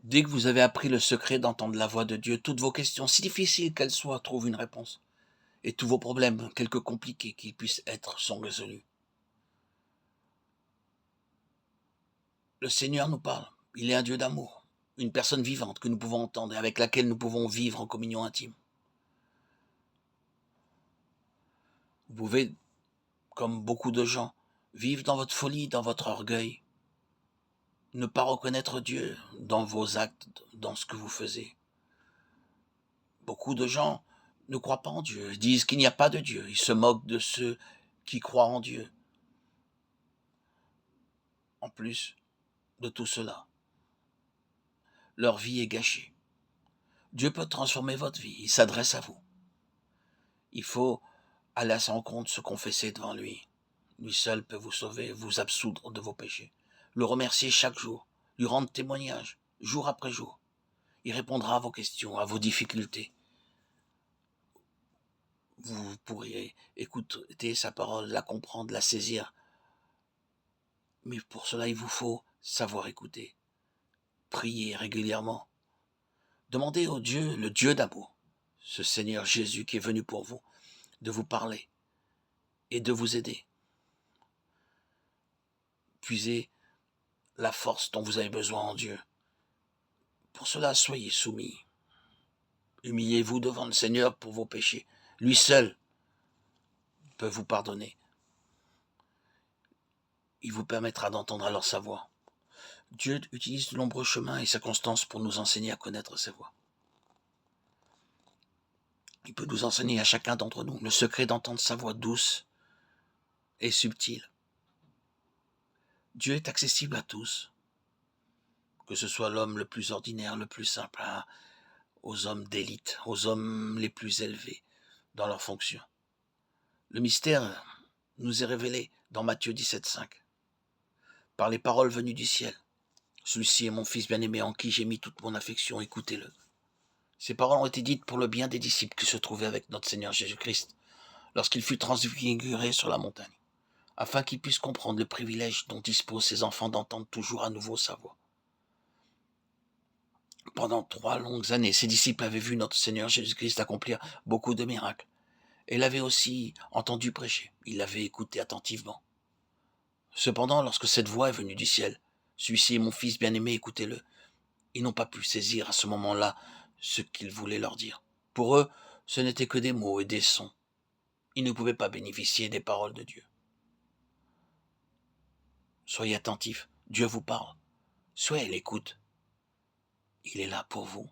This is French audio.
Dès que vous avez appris le secret d'entendre la voix de Dieu, toutes vos questions, si difficiles qu'elles soient, trouvent une réponse. Et tous vos problèmes, quelque compliqués qu'ils puissent être, sont résolus. Le Seigneur nous parle. Il est un Dieu d'amour, une personne vivante que nous pouvons entendre et avec laquelle nous pouvons vivre en communion intime. Vous pouvez, comme beaucoup de gens, vivre dans votre folie, dans votre orgueil, ne pas reconnaître Dieu dans vos actes, dans ce que vous faisiez. Beaucoup de gens ne croient pas en Dieu, disent qu'il n'y a pas de Dieu, ils se moquent de ceux qui croient en Dieu. En plus de tout cela, leur vie est gâchée. Dieu peut transformer votre vie, il s'adresse à vous. Il faut aller à sa rencontre, se confesser devant lui. Lui seul peut vous sauver, vous absoudre de vos péchés. Le remercier chaque jour, lui rendre témoignage, jour après jour. Il répondra à vos questions, à vos difficultés. Vous pourriez écouter sa parole, la comprendre, la saisir. Mais pour cela, il vous faut savoir écouter, prier régulièrement. Demandez au Dieu, le Dieu d'amour, ce Seigneur Jésus qui est venu pour vous, de vous parler et de vous aider. Puisez la force dont vous avez besoin en Dieu. Pour cela, soyez soumis. Humiliez-vous devant le Seigneur pour vos péchés. Lui seul peut vous pardonner. Il vous permettra d'entendre alors sa voix. Dieu utilise de nombreux chemins et circonstances pour nous enseigner à connaître ses voies. Il peut nous enseigner à chacun d'entre nous le secret d'entendre sa voix douce et subtile. Dieu est accessible à tous, que ce soit l'homme le plus ordinaire, le plus simple, aux hommes d'élite, aux hommes les plus élevés dans leurs fonctions. Le mystère nous est révélé dans Matthieu 17,5, par les paroles venues du ciel. Celui-ci est mon fils bien-aimé en qui j'ai mis toute mon affection, écoutez-le. Ces paroles ont été dites pour le bien des disciples qui se trouvaient avec notre Seigneur Jésus-Christ lorsqu'il fut transfiguré sur la montagne, afin qu'ils puissent comprendre le privilège dont disposent ces enfants d'entendre toujours à nouveau sa voix. Pendant 3 longues années, ses disciples avaient vu notre Seigneur Jésus-Christ accomplir beaucoup de miracles, et l'avaient aussi entendu prêcher. Ils l'avaient écouté attentivement. Cependant, lorsque cette voix est venue du ciel, celui-ci est mon fils bien-aimé, écoutez-le, ils n'ont pas pu saisir à ce moment-là ce qu'il voulait leur dire. Pour eux, ce n'étaient que des mots et des sons. Ils ne pouvaient pas bénéficier des paroles de Dieu. Soyez attentifs, Dieu vous parle. Soyez à l'écoute. Il est là pour vous.